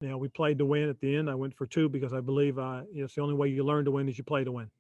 Yeah, we played to win at the end. I went for two because I believe it's the only way you learn to win is you play to win.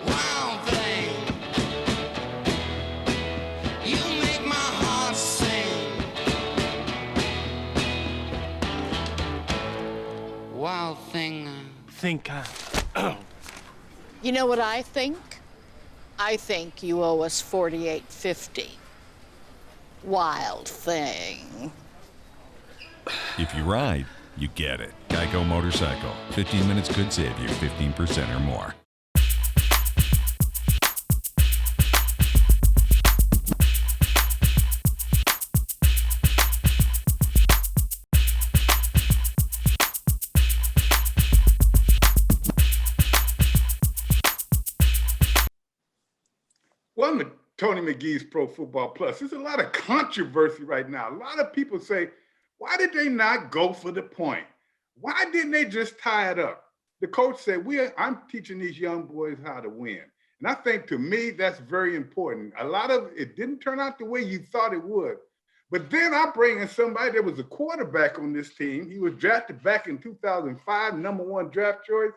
Wild thing, you make my heart sing. Wild thing. Think You know what I think? I think you owe us $48.50. Wild thing. If you ride, you get it. Geico Motorcycle. 15 minutes could save you 15% or more. Welcome to Tony McGee's Pro Football Plus. There's a lot of controversy right now. A lot of people say, why did they not go for the point? Why didn't they just tie it up? The coach said, I'm teaching these young boys how to win. And I think to me, that's very important. A lot of it didn't turn out the way you thought it would. But then I bring in somebody that was a quarterback on this team. He was drafted back in 2005, #1 draft choice.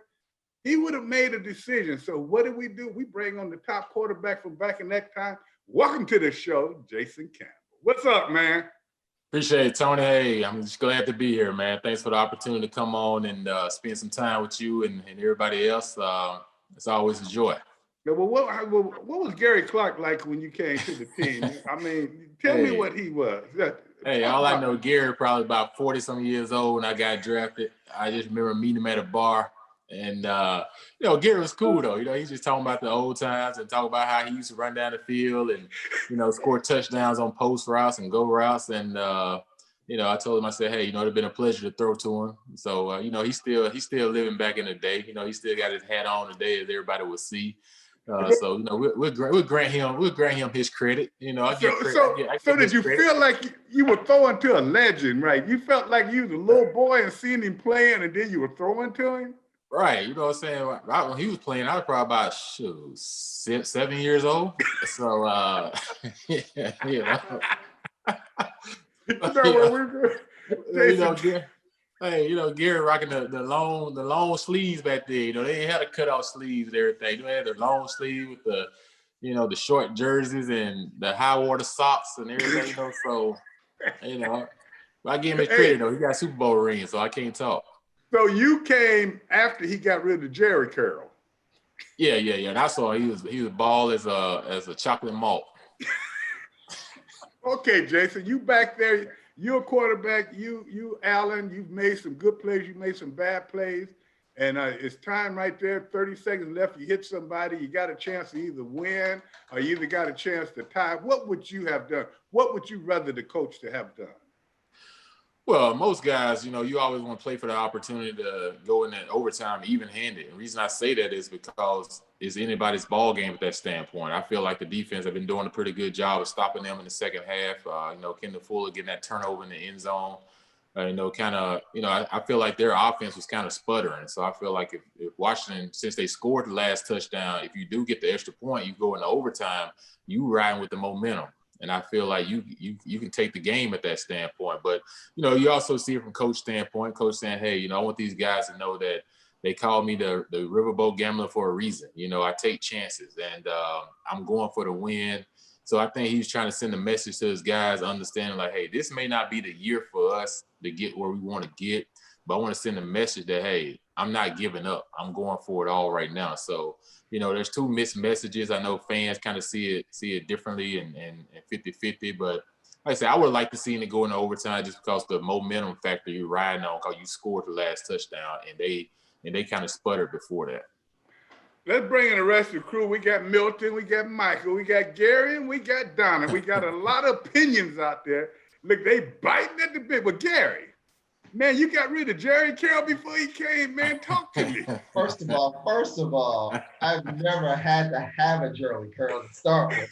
He would have made a decision. So what do? We bring on the top quarterback from back in that time. Welcome to the show, Jason Campbell. What's up, man? Appreciate it, Tony. Hey, I'm just glad to be here, man. Thanks for the opportunity to come on and spend some time with you and everybody else. It's always a joy. Yeah, well, what was Gary Clark like when you came to the team? I mean, tell me what he was. Hey, all I know, Gary probably about 40-some years old when I got drafted. I just remember meeting him at a bar. And, Gary was cool, though. He's just talking about the old times and talking about how he used to run down the field and, score touchdowns on post routes and go routes. And, I told him, I said, hey, it'd been a pleasure to throw to him. So, he's still living back in the day. He still got his hat on today as everybody would see. We'll grant him his credit. I give credit. So did you feel like you were throwing to a legend, right? You felt like you was a little boy and seeing him playing, and then you were throwing to him? Right, you know what I'm saying? Right when he was playing, I was probably about 7 years old. So, Gary rocking the long sleeves back there. They ain't had the cutoff sleeves and everything. They had the long sleeve with the short jerseys and the high water socks and everything. So, I give him his credit though. He got Super Bowl rings, so I can't talk. So you came after he got rid of Jerry Carroll. Yeah. And I saw he was bald as a chocolate malt. Okay, Jason, you back there. You're a quarterback. You Allen. You've made some good plays. You made some bad plays, and it's time right there. 30 seconds left. You hit somebody. You got a chance to either win or you either got a chance to tie. What would you have done? What would you rather the coach to have done? Well, most guys, you always want to play for the opportunity to go in that overtime even-handed. The reason I say that is because it's anybody's ball game at that standpoint. I feel like the defense have been doing a pretty good job of stopping them in the second half. Kendall Fuller getting that turnover in the end zone. I feel like their offense was kind of sputtering. So I feel like if Washington, since they scored the last touchdown, if you do get the extra point, you go into overtime, you riding with the momentum. And I feel like you can take the game at that standpoint. But, you also see it from coach standpoint, coach saying, hey, I want these guys to know that they call me the riverboat gambler for a reason. I take chances and I'm going for the win. So I think he's trying to send a message to his guys, understanding like, hey, this may not be the year for us to get where we want to get, but I want to send a message that, hey, I'm not giving up. I'm going for it all right now. So, there's two mixed messages. I know fans kind of see it differently and 50-50, but like I said, I would like to see it go into overtime just because the momentum factor you're riding on because you scored the last touchdown and they kind of sputtered before that. Let's bring in the rest of the crew. We got Milton, we got Michael, we got Gary, and we got Donna. We got a lot of opinions out there. Look, they biting at the bit. But Gary, man, you got rid of Jerry Carroll before he came, man. Talk to me. First of all, I've never had to have a Jerry curl to start with.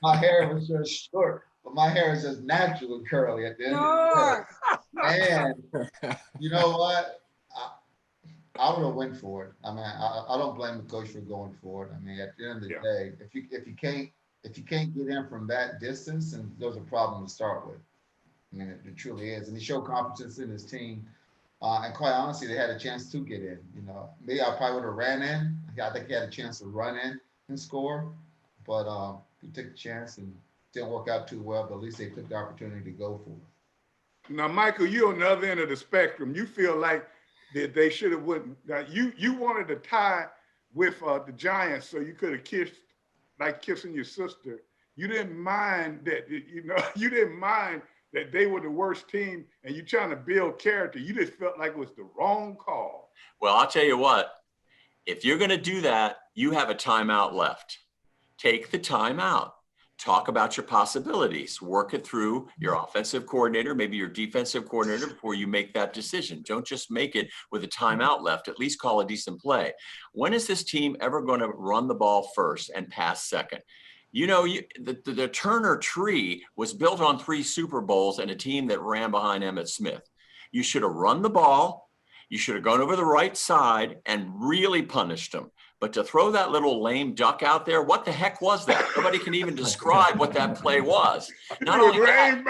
My hair was just short, but my hair is just naturally curly at the end of the day. And you know what? I would have went for it. I mean, I don't blame the coach for going for it. I mean, at the end of the day, if you can't get in from that distance, then there's a problem to start with. I mean, it truly is. And he showed confidence in his team. And quite honestly, they had a chance to get in. You know, maybe I probably would have ran in. I think he had a chance to run in and score, but he took a chance and didn't work out too well. But at least they took the opportunity to go for it. Now, Michael, you're on the other end of the spectrum. You feel like that they should have wouldn't. Now, you wanted to tie with the Giants, so you could have kissed like kissing your sister. You didn't mind that. You didn't mind that they were the worst team, and you trying to build character. You just felt like it was the wrong call. Well, I'll tell you what. If you're going to do that, you have a timeout left. Take the timeout. Talk about your possibilities. Work it through your offensive coordinator, maybe your defensive coordinator before you make that decision. Don't just make it with a timeout left. At least call a decent play. When is this team ever going to run the ball first and pass second? You know, the Turner tree was built on 3 Super Bowls and a team that ran behind Emmitt Smith. You should have run the ball. You should have gone over the right side and really punished them. But to throw that little lame duck out there, what the heck was that? Nobody can even describe what that play was. Not only that,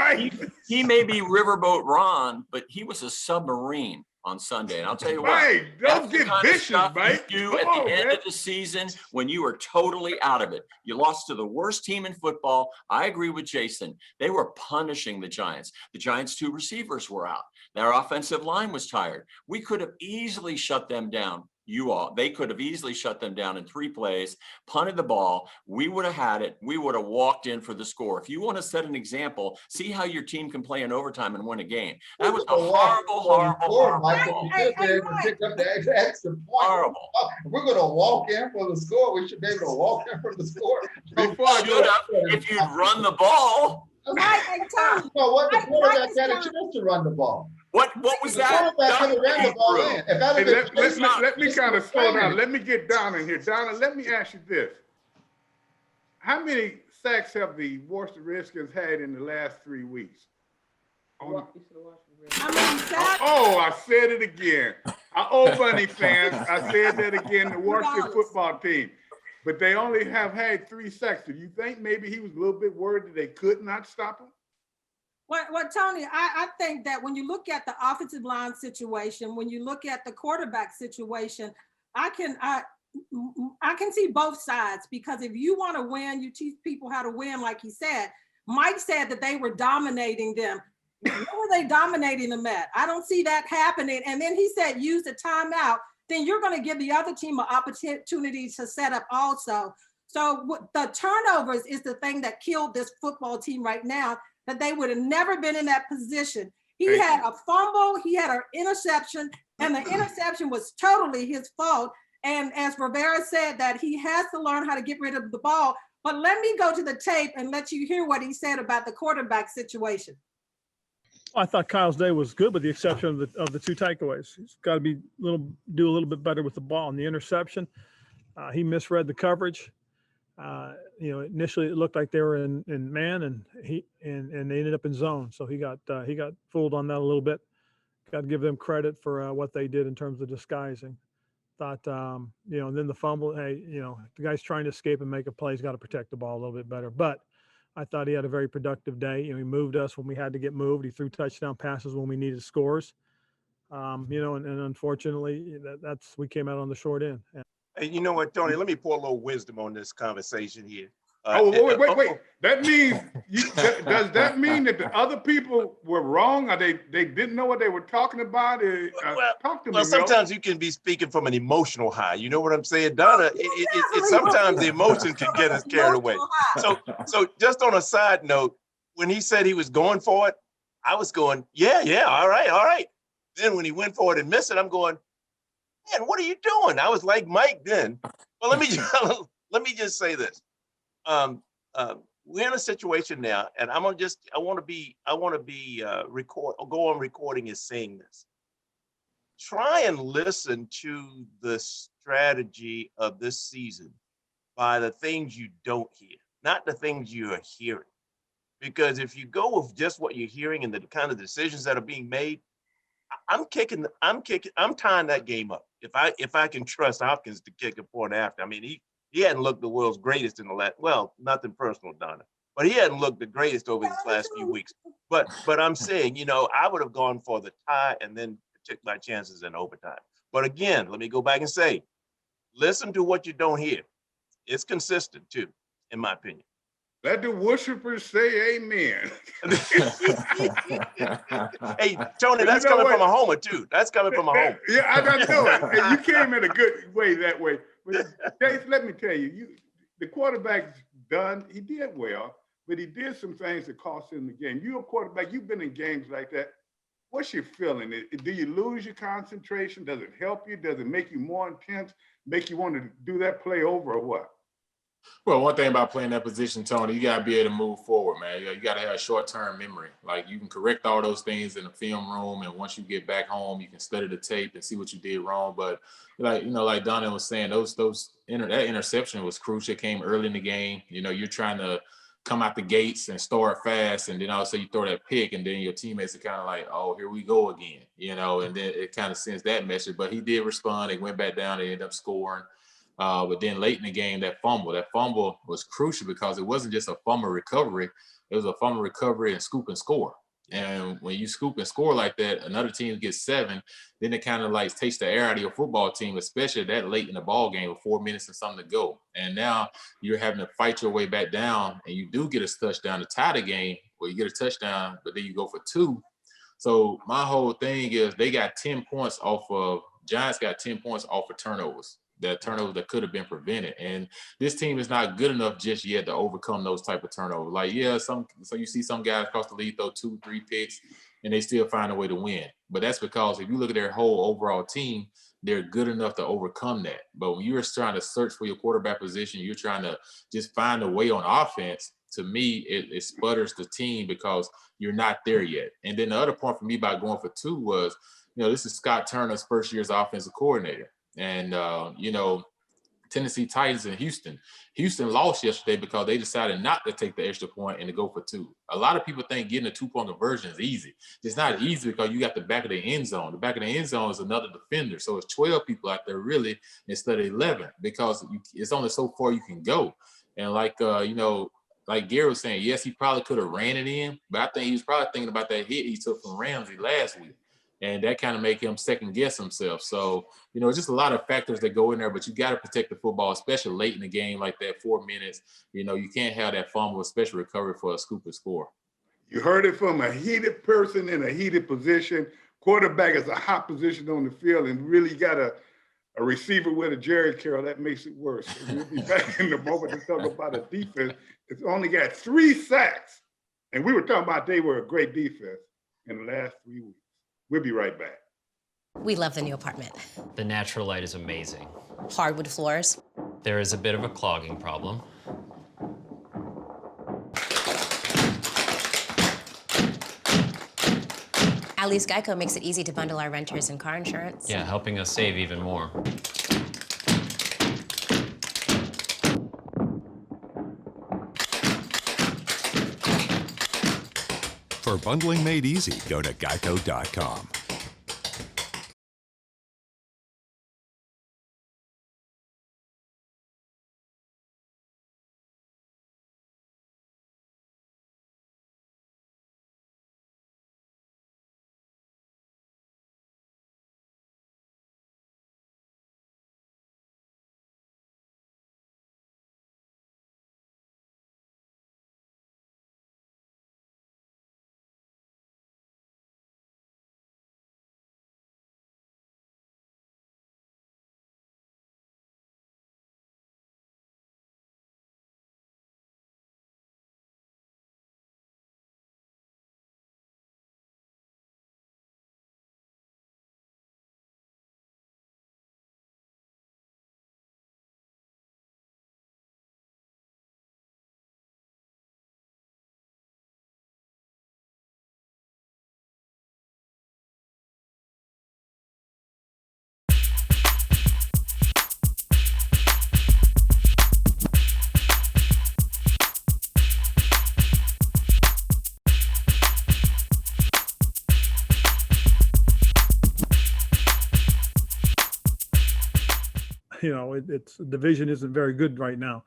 he may be Riverboat Ron, but he was a submarine on Sunday. And I'll tell you what, don't get vicious, Mike. You do at the end of the season when you are totally out of it. You lost to the worst team in football. I agree with Jason. They were punishing the Giants. The Giants' 2 receivers were out. Their offensive line was tired. We could have easily shut them down. They could have easily shut them down in 3 plays, punted the ball. We would have had it. We would have walked in for the score. If you want to set an example, see how your team can play in overtime and win a game. That was a horrible. Horrible. We're going to walk in for the score. We should be able to walk in for the score. Should have if you'd run the ball. The quarterback had a chance to run the ball. What was that? Let me kind of slow down. Let me get down in here. Donna, let me ask you this. How many sacks have the Washington Redskins had in the last 3 weeks? I said it again. Bunny fans, I said that again, the Washington football team. But they only have had 3 sacks. Do you think maybe he was a little bit worried that they could not stop him? Well, Tony, I think that when you look at the offensive line situation, when you look at the quarterback situation, I can see both sides, because if you want to win, you teach people how to win, like he said. Mike said that they were dominating them. Where were they dominating them at? I don't see that happening. And then he said, use the timeout. Then you're going to give the other team an opportunity to set up also. So the turnovers is the thing that killed this football team right now, that they would have never been in that position. He had a fumble, he had an interception, and the interception was totally his fault. And as Rivera said, that he has to learn how to get rid of the ball. But let me go to the tape and let you hear what he said about the quarterback situation. I thought Kyle's day was good, with the exception of the 2 takeaways. He's got to do a little bit better with the ball. And the interception, he misread the coverage. Initially it looked like they were in man, and they ended up in zone. So he got fooled on that a little bit. Got to give them credit for what they did in terms of disguising. Thought, and then the fumble. Hey, the guy's trying to escape and make a play. He's got to protect the ball a little bit better. But I thought he had a very productive day. He moved us when we had to get moved. He threw touchdown passes when we needed scores. And unfortunately, we came out on the short end. And you know what, Tony? Let me pour a little wisdom on this conversation here. Wait. That means does that mean that the other people were wrong, or they didn't know what they were talking about? Talk to me. Sometimes you can be speaking from an emotional high. You know what I'm saying, Donna? Sometimes the emotion can get us carried away. So just on a side note, when he said he was going for it, I was going, yeah, all right. Then when he went for it and missed it, I'm going, man, what are you doing? I was like Mike then. Well, let me just say this. we're in a situation now, and I want to be go on recording as saying this. Try and listen to the strategy of this season by the things you don't hear, not the things you are hearing. Because if you go with just what you're hearing and the kind of decisions that are being made, I'm tying that game up. If I can trust Hopkins to kick a point after. I mean, he hadn't looked the world's greatest in the last, well, nothing personal, Donna, but he hadn't looked the greatest over these last few weeks. But I'm saying, I would have gone for the tie and then took my chances in overtime. But again, let me go back and say, listen to what you don't hear. It's consistent too, in my opinion. Let the worshipers say amen. Hey, Tony, that's coming from a homer too. That's coming from a homer. Yeah, I know it. And you came in a good way that way. But Chase, let me tell you, the quarterback's done. He did well, but he did some things that cost him the game. You're a quarterback. You've been in games like that. What's your feeling? Do you lose your concentration? Does it help you? Does it make you more intense? Make you want to do that play over or what? Well, one thing about playing that position, Tony, you got to be able to move forward, man. You got to have a short-term memory. Like, you can correct all those things in the film room, and once you get back home, you can study the tape and see what you did wrong. But, like Donna was saying, that interception was crucial. It came early in the game. You're trying to come out the gates and start fast, and then all of a sudden you throw that pick, and then your teammates are kind of like, oh, here we go again, and then it kind of sends that message. But he did respond. They went back down. They ended up scoring. But then late in the game, that fumble was crucial because it wasn't just a fumble recovery. It was a fumble recovery and scoop and score. And when you scoop and score like that, another team gets 7, then it kind of like takes the air out of your football team, especially that late in the ball game with 4 minutes and something to go. And now you're having to fight your way back down, and you do get a touchdown to tie the game, where you get a touchdown, but then you go for 2. So my whole thing is Giants got 10 points off of turnovers. That could have been prevented. And this team is not good enough just yet to overcome those type of turnovers. Like, so you see some guys across the league throw 2-3 picks and they still find a way to win. But that's because if you look at their whole overall team, they're good enough to overcome that. But when you're trying to search for your quarterback position, you're trying to just find a way on offense. To me, it sputters the team because you're not there yet. And then the other point for me by going for 2 was, this is Scott Turner's first year as offensive coordinator. And, Tennessee Titans and Houston lost yesterday because they decided not to take the extra point and to go for 2. A lot of people think getting a 2-point conversion is easy. It's not easy because you got the back of the end zone. The back of the end zone is another defender. So it's 12 people out there really instead of 11 because it's only so far you can go. And like Gary was saying, yes, he probably could have ran it in, but I think he was probably thinking about that hit he took from Ramsey last week. And that kind of make him second guess himself. So, it's just a lot of factors that go in there, but you got to protect the football, especially late in the game like that, 4 minutes. You can't have that fumble, especially recovery for a scoop and score. You heard it from a heated person in a heated position. Quarterback is a hot position on the field, and really got a receiver with a Jerry Carroll. That makes it worse. So we'll be back in the moment to talk about a defense. It's only got 3 sacks. And we were talking about they were a great defense in the last 3 weeks. We'll be right back. We love the new apartment. The natural light is amazing. Hardwood floors. There is a bit of a clogging problem. At least Geico makes it easy to bundle our renters and car insurance. Yeah, helping us save even more. For bundling made easy, go to geico.com. it's the division isn't very good right now.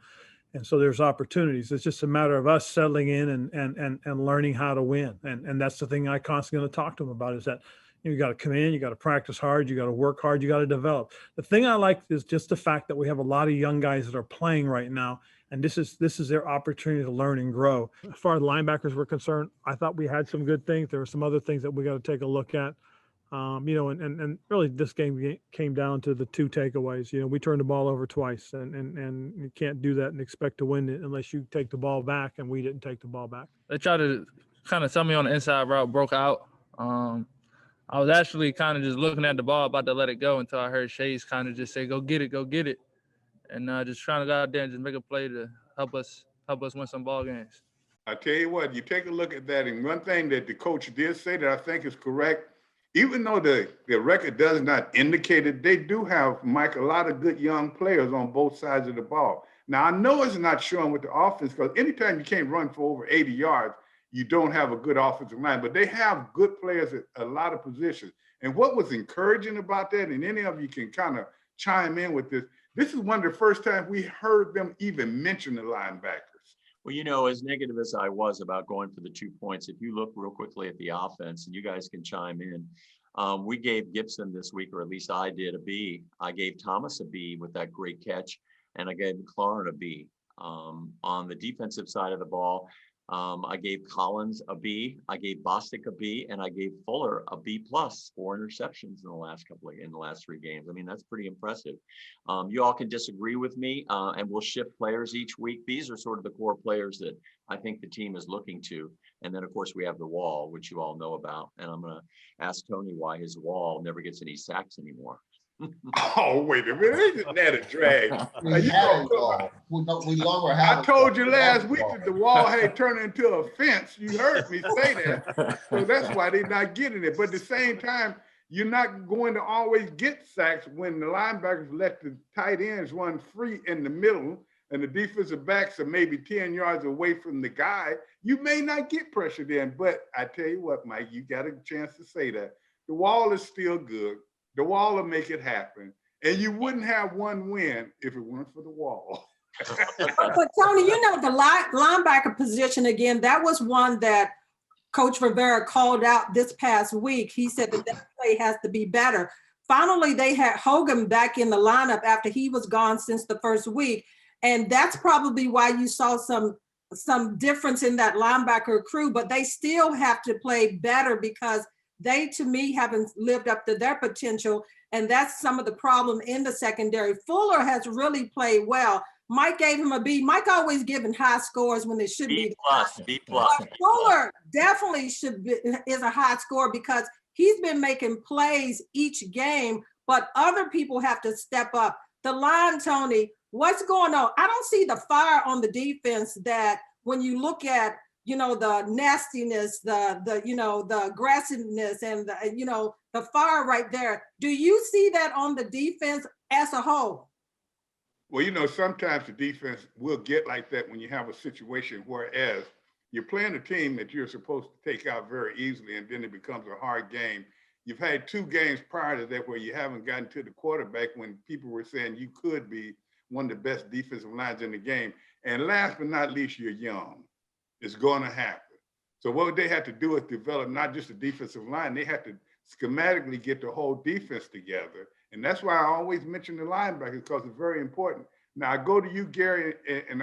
And so there's opportunities. It's just a matter of us settling in and learning how to win. And that's the thing I constantly going to talk to them about is that you got to come in, you got to practice hard, you got to work hard, you got to develop. The thing I like is just the fact that we have a lot of young guys that are playing right now. And this is their opportunity to learn and grow. As far as linebackers were concerned, I thought we had some good things. There were some other things that we got to take a look at. And really this game came down to the 2 takeaways. We turned the ball over twice and you can't do that and expect to win it unless you take the ball back, and we didn't take the ball back. They tried to kind of tell me on the inside route, broke out. I was actually kind of just looking at the ball, about to let it go until I heard Chase kind of just say, go get it. And just trying to go out there and just make a play to help us win some ball games. I tell you what, you take a look at that, and one thing that the coach did say that I think is correct, even though the record does not indicate it, they do have, Mike, a lot of good young players on both sides of the ball. Now, I know it's not showing with the offense, because anytime you can't run for over 80 yards, you don't have a good offensive line, but they have good players at a lot of positions. And what was encouraging about that, and any of you can kind of chime in with this is one of the first times we heard them even mention the linebackers. Well, as negative as I was about going for the 2 points, if you look real quickly at the offense, and you guys can chime in, we gave Gibson this week, or at least I did, a B. I gave Thomas a B with that great catch, and I gave McLaurin a B. On the defensive side of the ball, I gave Collins a B, I gave Bostic a B, and I gave Fuller a B+, 4 interceptions in the last 3 games. I mean, that's pretty impressive. You all can disagree with me, and we'll shift players each week. These are sort of the core players that I think the team is looking to. And then, of course, we have the wall, which you all know about. And I'm going to ask Tony why his wall never gets any sacks anymore. Oh, wait a minute. Isn't that a drag? I told you last week that the wall had turned into a fence. You heard me say that. So that's why they're not getting it. But at the same time, you're not going to always get sacks when the linebackers let the tight ends run free in the middle and the defensive backs are maybe 10 yards away from the guy. You may not get pressure then. But I tell you what, Mike, you got a chance to say that. The wall is still good. The wall will make it happen. And you wouldn't have one win if it weren't for the wall. But Tony, the linebacker position, again, that was one that Coach Rivera called out this past week. He said that play has to be better. Finally, they had Hogan back in the lineup after he was gone since the first week. And that's probably why you saw some difference in that linebacker crew, but they still have to play better because they, to me, haven't lived up to their potential. And that's some of the problem in the secondary. Fuller has really played well. Mike gave him a B. Mike always giving high scores when it should be B+. Fuller definitely is a high score because he's been making plays each game, but other people have to step up. The line, Tony, what's going on? I don't see the fire on the defense that when you look at the nastiness, the aggressiveness, and the fire right there. Do you see that on the defense as a whole? Well, sometimes the defense will get like that when you have a situation, whereas you're playing a team that you're supposed to take out very easily, and then it becomes a hard game. You've had 2 games prior to that where you haven't gotten to the quarterback when people were saying you could be one of the best defensive lines in the game. And last but not least, you're young. It's going to happen. So what they have to do is develop not just the defensive line, they have to schematically get the whole defense together. And that's why I always mention the linebackers, because it's very important. Now I go to you, Gary, and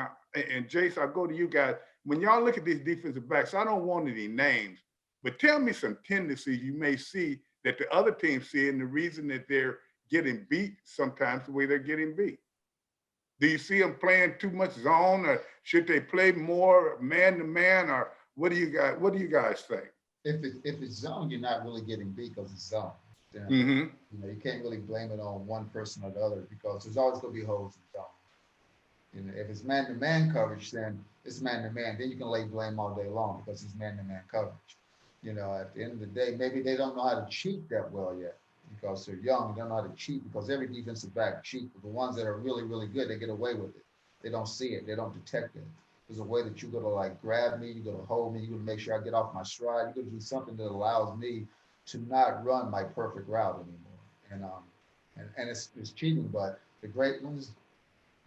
Jace, I'll go to you guys. When y'all look at these defensive backs, I don't want any names, but tell me some tendencies you may see that the other teams see and the reason that they're getting beat sometimes the way they're getting beat. Do you see them playing too much zone, or should they play more man to man, or what do you guys think? If it's zone, you're not really getting beat because it's zone. Mm-hmm. You can't really blame it on one person or the other because there's always going to be holes in zone. If it's man to man coverage, then it's man to man. Then you can lay blame all day long because it's man to man coverage. At the end of the day, maybe they don't know how to cheat that well yet. Because they're young, they don't know how to cheat, because every defensive back cheat. But the ones that are really, really good, they get away with it. They don't see it. They don't detect it. There's a way that you're going to grab me, you're going to hold me, you're going to make sure I get off my stride. You're going to do something that allows me to not run my perfect route anymore. And it's cheating, but the great ones,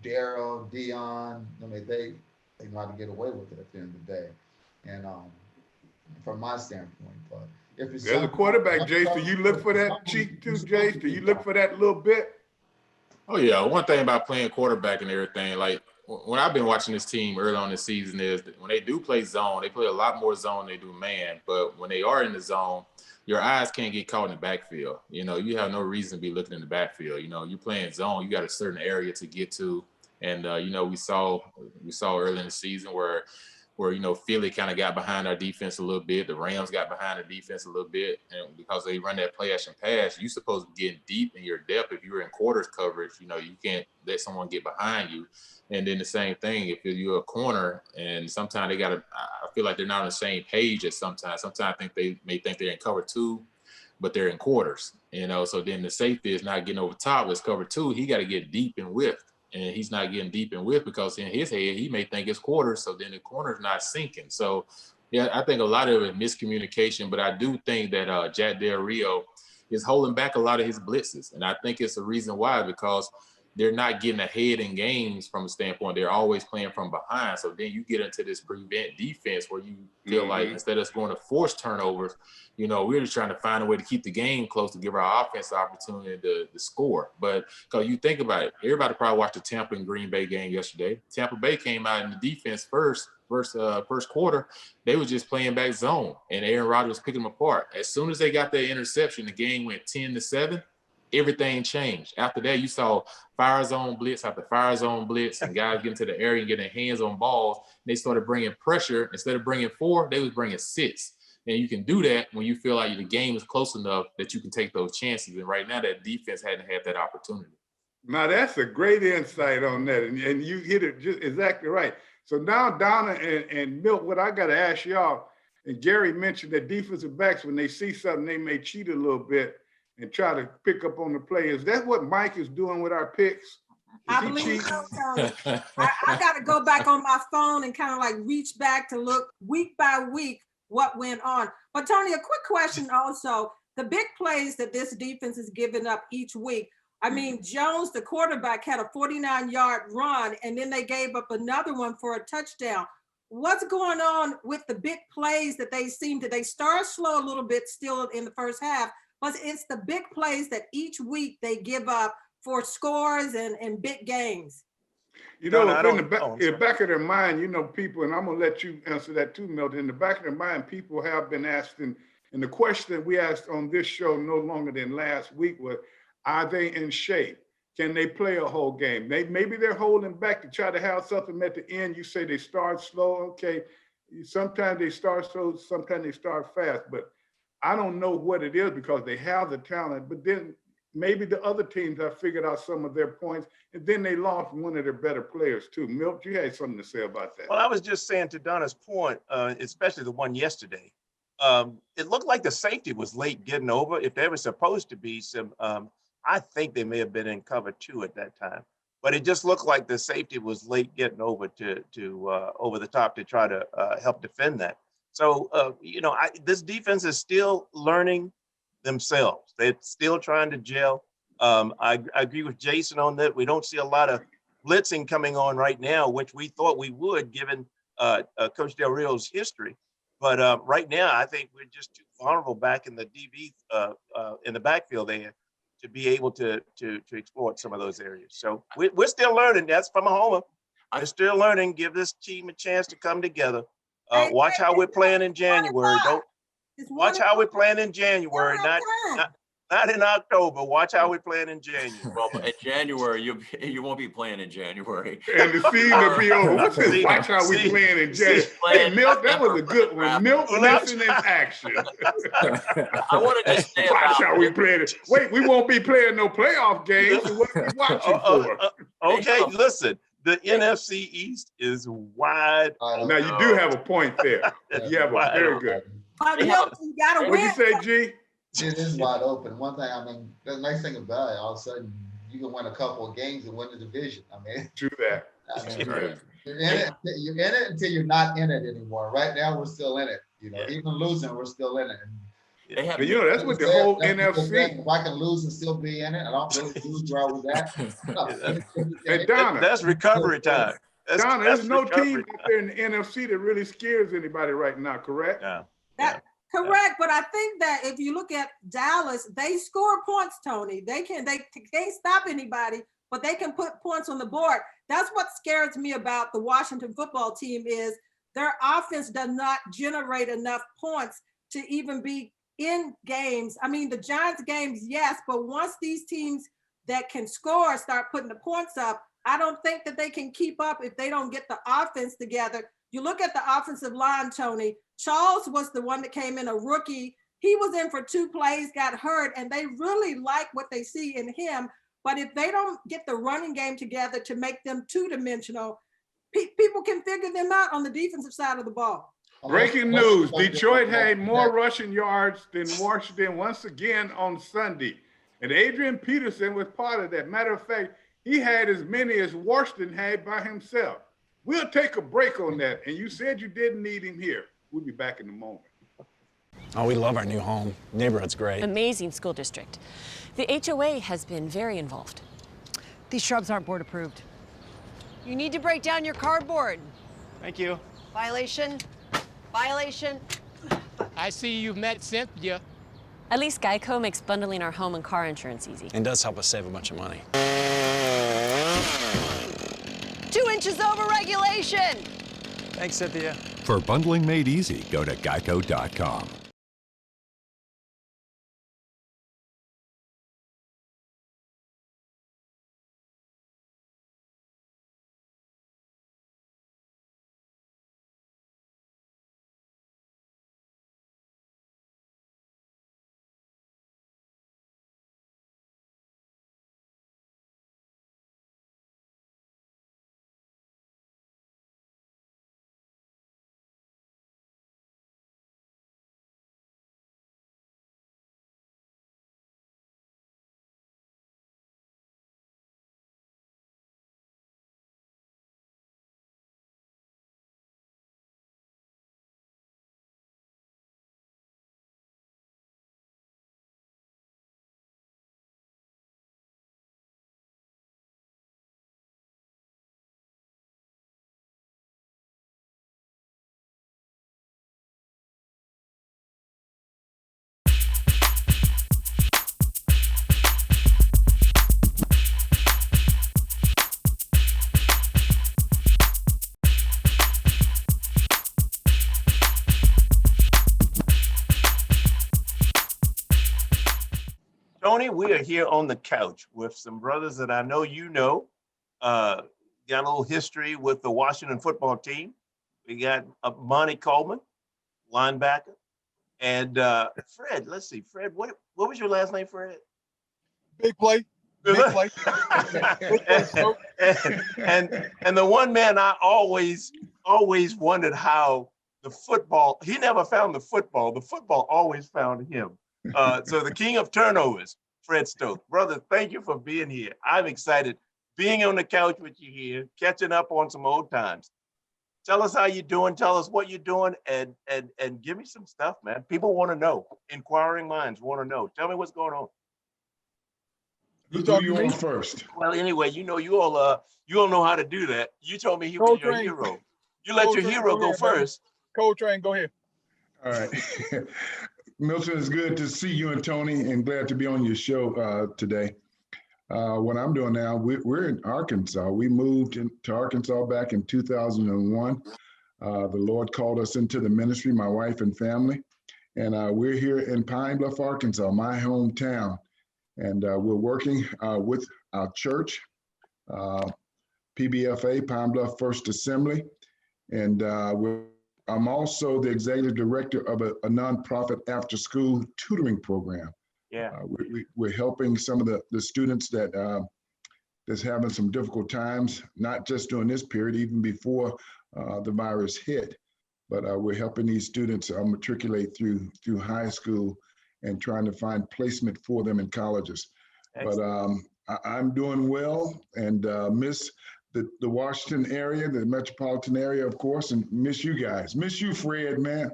Darryl, Dion, I mean, they know how to get away with it at the end of the day. And from my standpoint, but if it's As a quarterback, Jace, do you look for that cheek too, Jace? Do you look for that little bit? Oh yeah, one thing about playing quarterback and everything, like when I've been watching this team early on this season is that when they do play zone, they play a lot more zone than they do man. But when they are in the zone, your eyes can't get caught in the backfield. You know, you have no reason to be looking in the backfield. You know, you're playing zone, you got a certain area to get to. And you know, we saw early in the season where you know, Philly kind of got behind our defense a little bit. The Rams got behind the defense a little bit. And because they run that play action pass, you're supposed to be getting deep in your depth. If you're in quarters coverage, you know, you can't let someone get behind you. And then the same thing, if you're a corner, and sometimes they got to, I feel like they're not on the same page at sometimes. Sometimes I think they may think they're in cover two, but they're in quarters, you know. So then the safety is not getting over top. It's cover two. He got to get deep in width. And he's not getting deep in width because in his head, he may think it's quarters. So then the corner's not sinking. So, yeah, I think a lot of it is miscommunication. But I do think that Jack Del Rio is holding back a lot of his blitzes. And I think it's a reason why, because they're not getting ahead in games from a standpoint. They're always playing from behind. So then you get into this prevent defense where you feel like instead of us going to force turnovers, you know, we're just trying to find a way to keep the game close to give our offense the opportunity to score. But because you think about it, everybody probably watched the Tampa and Green Bay game yesterday. Tampa Bay came out in the defense first quarter. They were just playing back zone, and Aaron Rodgers was picking them apart. As soon as they got that interception, the game went 10-7. Everything changed. After that, you saw fire zone blitz after fire zone blitz, and guys get into the area and get their hands on balls. And they started bringing pressure. Instead of bringing 4, they was bringing 6. And you can do that when you feel like the game is close enough that you can take those chances. And right now, that defense hadn't had that opportunity. Now, that's a great insight on that. And you hit it just exactly right. So now, Donna and Milt, what I got to ask y'all, and Gary mentioned that defensive backs, when they see something, they may cheat a little bit and try to pick up on the play. Is that what Mike is doing with our picks? I believe so, Tony. I got to go back on my phone and kind of like reach back to look week by week what went on. But Tony, a quick question also, the big plays that this defense is giving up each week. I mean, Jones, the quarterback, had a 49-yard run, and then they gave up another one for a touchdown. What's going on with the big plays that they start slow a little bit still in the first half, but it's the big plays that each week they give up for scores and big games. You know, in the back of their mind, you know, people, and I'm going to let you answer that too, Milton. In the back of their mind, people have been asking, and the question that we asked on this show no longer than last week was, are they in shape? Can they play a whole game? Maybe they're holding back to try to have something at the end. You say they start slow. Okay, sometimes they start slow, sometimes they start fast, but I don't know what it is because they have the talent, but then maybe the other teams have figured out some of their points, and then they lost one of their better players too. Milt, you had something to say about that. Well, I was just saying to Donna's point, especially the one yesterday, it looked like the safety was late getting over. If there was supposed to be some, I think they may have been in cover 2 at that time, but it just looked like the safety was late getting over to over the top to try to help defend that. So, you know, this defense is still learning themselves. They're still trying to gel. I agree with Jason on that. We don't see a lot of blitzing coming on right now, which we thought we would given Coach Del Rio's history. But right now, I think we're just too vulnerable back in the DB in the backfield there to be able to exploit some of those areas. So we're still learning. That's from a homer. I'm still learning. Give this team a chance to come together. Watch how we're playing in January. Watch how we're playing in January, not in October. Watch how we're playing in January. Well, in January, you won't be playing in January. And the season will be over. What's this? Watch how we playing in January. Hey, Milt, that was a good one. Milt, listen in action. I want to just say watch how we playing it. Wait, we won't be playing no playoff games. So what are we watching for? Okay, listen. The NFC East is wide. Now you do have a point there. You have a very good. You gotta What'd you say, G? It is wide open. One thing, I mean, the nice thing about it, all of a sudden, you can win a couple of games and win the division. I mean, true that. I mean, you're in it until you're not in it anymore. Right now, we're still in it. You know, even losing, we're still in it. They have. You know, that's what the whole That's the NFC. thing. If I can lose and still be in it, I don't really lose well with that. Hey, Donna. That's recovery time. Donna, That's there's no team recovery out there in the NFC that really scares anybody right now, correct? Yeah. Correct, but I think that if you look at Dallas, they score points, Tony. They can't stop anybody, but they can put points on the board. That's what scares me about the Washington football team is their offense does not generate enough points to even be in games. I mean, the Giants games, yes, but once these teams that can score start putting the points up, I don't think that they can keep up if they don't get the offense together. You look at the offensive line, Tony. Charles was the one that came in, a rookie. He was in for 2 plays, got hurt, and they really like what they see in him. But if they don't get the running game together to make them two-dimensional, people can figure them out on the defensive side of the ball. Breaking news, Detroit had more rushing yards than Washington once again on Sunday. And Adrian Peterson was part of that. Matter of fact, he had as many as Washington had by himself. We'll take a break on that. And you said you didn't need him here. We'll be back in a moment. Oh, we love our new home. Neighborhood's great. Amazing school district. The HOA has been very involved. These shrubs aren't board approved. You need to break down your cardboard. Thank you. Violation. Violation. I see you've met Cynthia. At least Geico makes bundling our home and car insurance easy. And does help us save a bunch of money. 2 inches over regulation. Thanks, Cynthia. For bundling made easy, go to geico.com. Tony, we are here on the couch with some brothers that I know you know. Got a little history with the Washington football team. We got Monty Coleman, linebacker, and Fred. Let's see, Fred. What was your last name, Fred? Big play. Big play. and the one man I always wondered how the football. He never found the football. The football always found him. So the king of turnovers, Fred Stokes. Brother, thank you for being here. I'm excited being on the couch with you here, catching up on some old times. Tell us how you're doing. Tell us what you're doing, and give me some stuff, man. People want to know. Inquiring minds want to know. Tell me what's going on. Who you on first? Well, anyway, you all know how to do that. You told me he was your hero. You let your hero go first. Coltrane, go ahead. All right. Milton, it's good to see you and Tony, and glad to be on your show today. What I'm doing now, we're in Arkansas. We moved to Arkansas back in 2001. The Lord called us into the ministry, my wife and family, and we're here in Pine Bluff, Arkansas, my hometown. And we're working with our church, PBFA, Pine Bluff First Assembly, and I'm also the executive director of a nonprofit after-school tutoring program. Yeah, we're helping some of the students that's having some difficult times, not just during this period, even before the virus hit. But we're helping these students matriculate through high school and trying to find placement for them in colleges. Excellent. But I'm doing well, and miss the Washington area, the metropolitan area, of course, and miss you guys. Miss you, Fred, man.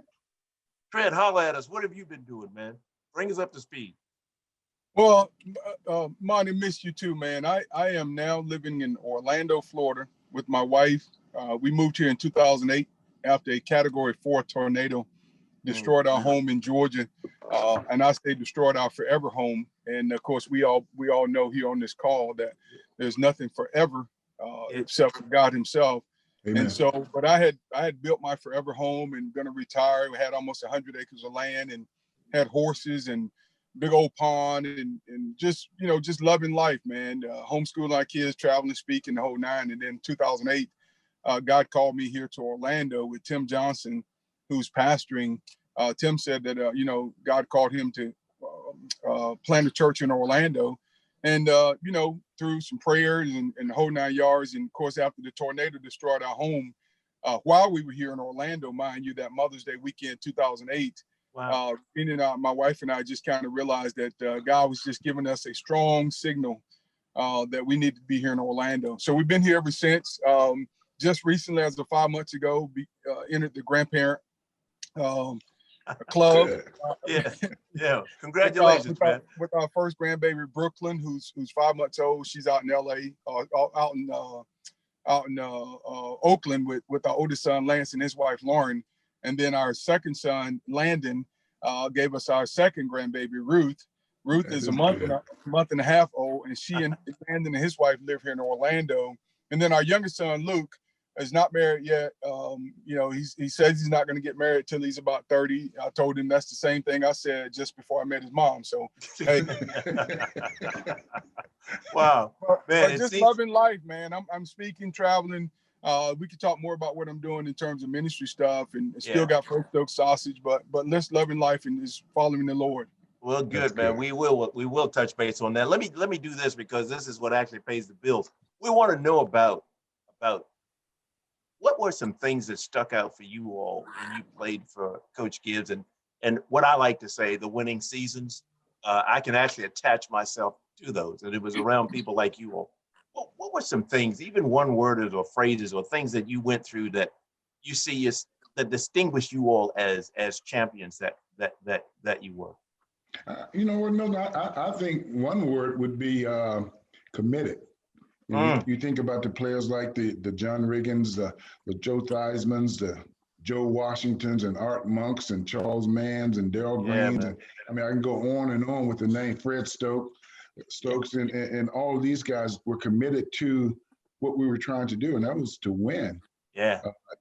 Fred, holler at us. What have you been doing, man? Bring us up to speed. Well, Monty, missed you too, man. I am now living in Orlando, Florida with my wife. We moved here in 2008 after a Category 4 tornado destroyed our home in Georgia. And I say destroyed our forever home. And of course, we all know here on this call that there's nothing forever except for God himself. Amen. And so, but I had built my forever home and gonna retire. We had almost 100 acres of land and had horses and big old pond and just, just loving life, man. Homeschooling our kids, traveling, speaking, the whole nine. And then 2008, God called me here to Orlando with Tim Johnson, who's pastoring. Tim said that, God called him to plant a church in Orlando. And, through some prayers and the whole 9 yards. And of course, after the tornado destroyed our home, while we were here in Orlando, mind you, that Mother's Day weekend, 2008, wow. My wife and I just kind of realized that God was just giving us a strong signal that we need to be here in Orlando. So we've been here ever since. Just recently, as of 5 months ago, entered the grandparent club. Yeah. Congratulations, man. With our first grandbaby, Brooklyn, who's 5 months old. She's out in LA, out in Oakland with our oldest son, Lance, and his wife, Lauren. And then our second son, Landon, gave us our second grandbaby, Ruth. Ruth is a month and a half old, and she and Landon and his wife live here in Orlando. And then our youngest son, Luke, is not married yet. He says he's not going to get married till he's about 30. I told him that's the same thing I said just before I met his mom. So, hey. Wow, man, but just loving life, man. I'm speaking, traveling. We could talk more about what I'm doing in terms of ministry stuff, and still got Fresh Stoked sausage, but let's loving life and is following the Lord. Well, good, man. We will touch base on that. Let me do this because this is what actually pays the bills. We want to know about what were some things that stuck out for you all when you played for Coach Gibbs, and what I like to say, the winning seasons. I can actually attach myself to those, and it was around people like you all. What were some things, even one word or phrases or things that you went through that you see that distinguish you all as champions that you were? You know what, Milton? I think one word would be committed. You think about the players like the John Riggins, the Joe Theismanns, the Joe Washingtons, and Art Monks, and Charles Manns, and Darryl Greens. And I mean, I can go on and on with the name Fred Stokes, and all of these guys were committed to what we were trying to do, and that was to win.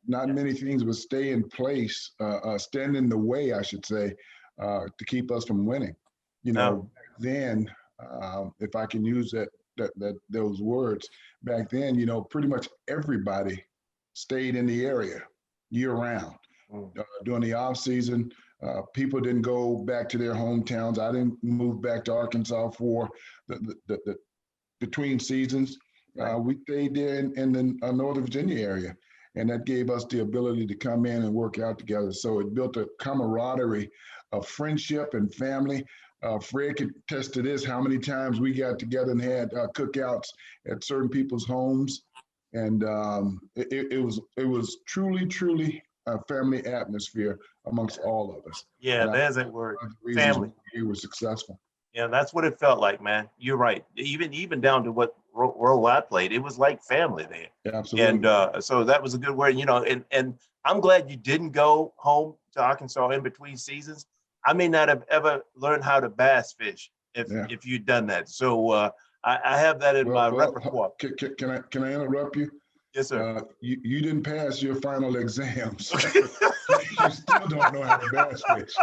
Not many things would stay in place, stand in the way, I should say, to keep us from winning. Then, if I can use those words, back then, pretty much everybody stayed in the area year round. During the off season, people didn't go back to their hometowns. I didn't move back to Arkansas for the between seasons. We stayed there in the Northern Virginia area, and that gave us the ability to come in and work out together. So it built a camaraderie of friendship and family. Fred could attest to this, how many times we got together and had cookouts at certain people's homes. And it was truly a family atmosphere amongst all of us. Yeah, there's that word, family. We were successful. Yeah, that's what it felt like, man. You're right. Even down to what role I played, it was like family there. Yeah, absolutely. And so that was a good word, and I'm glad you didn't go home to Arkansas in between seasons. I may not have ever learned how to bass fish if you'd done that. So I have that in my repertoire. Can I interrupt you? Yes, sir. You didn't pass your final exams. You still don't know how to bass fish.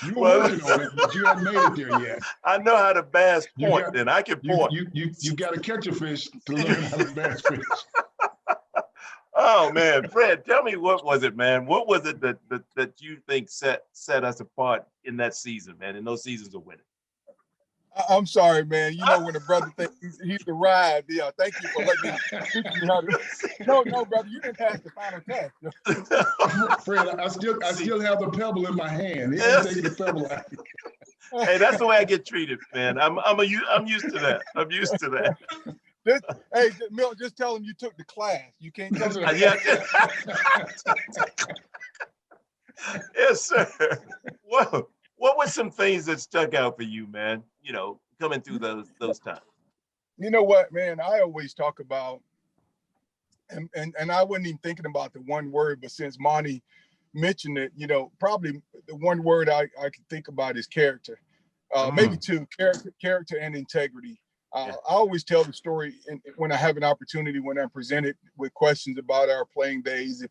You were working on it, but you haven't made it there yet. I know how to bass point, and I can point. You got to catch a fish to learn how to bass fish. Oh man, Fred, tell me, what was it, man? What was it that you think set us apart in that season, man? In those seasons of winning. I'm sorry, man. When a brother thinks he's the ride. Yeah, thank you for letting me teach me how to. No, brother, you didn't pass the final test. Fred, I still have the pebble in my hand. He ain't taking the pebble out. Hey, that's the way I get treated, man. I'm used to that. I'm used to that. Milt, just tell him you took the class. You can't tell him. Yes, sir. What were some things that stuck out for you, man? You know, coming through those times. You know what, man? I always talk about, and I wasn't even thinking about the one word, but since Monty mentioned it, you know, probably the one word I can think about is character. Maybe two, character and integrity. I always tell the story when I have an opportunity, when I'm presented with questions about our playing days.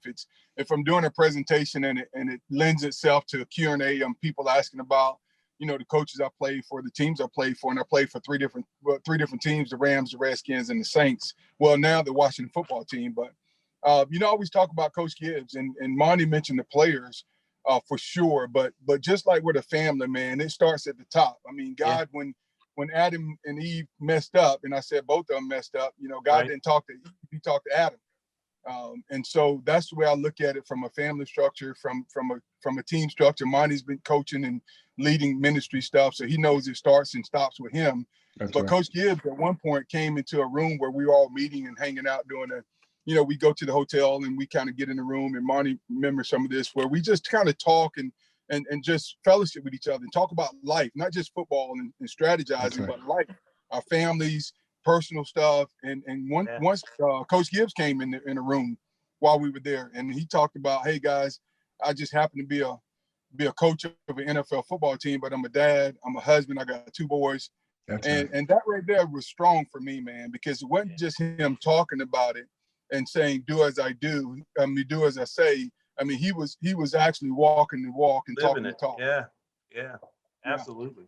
If I'm doing a presentation and it lends itself to a Q&A, people asking about, you know, the coaches I played for, the teams I played for, and I played for three different teams: the Rams, the Redskins, and the Saints. Well, now the Washington football team. But you know, I always talk about Coach Gibbs, and Monty mentioned the players for sure. But just like with a family, man, it starts at the top. I mean, God, when Adam and Eve messed up, and I said both of them messed up, you know, God didn't talk to Eve, he talked to Adam. And so that's the way I look at it, from a family structure, from a team structure. Monty's been coaching and leading ministry stuff, so he knows it starts and stops with him. But right. Coach Gibbs at one point came into a room where we were all meeting and hanging out doing you know, we go to the hotel and we kind of get in the room, and Monty remembers some of this, where we just kind of talk and just fellowship with each other and talk about life, not just football and strategizing, but life, our families, personal stuff. And once Coach Gibbs came in the room while we were there, and he talked about, hey guys, I just happen to be a coach of an NFL football team, but I'm a dad, I'm a husband, I got 2 boys. And that right there was strong for me, man, because it wasn't just him talking about it and saying, do as I do, do as I say. I mean, he was actually walking the walk and talking the talk. Yeah, absolutely.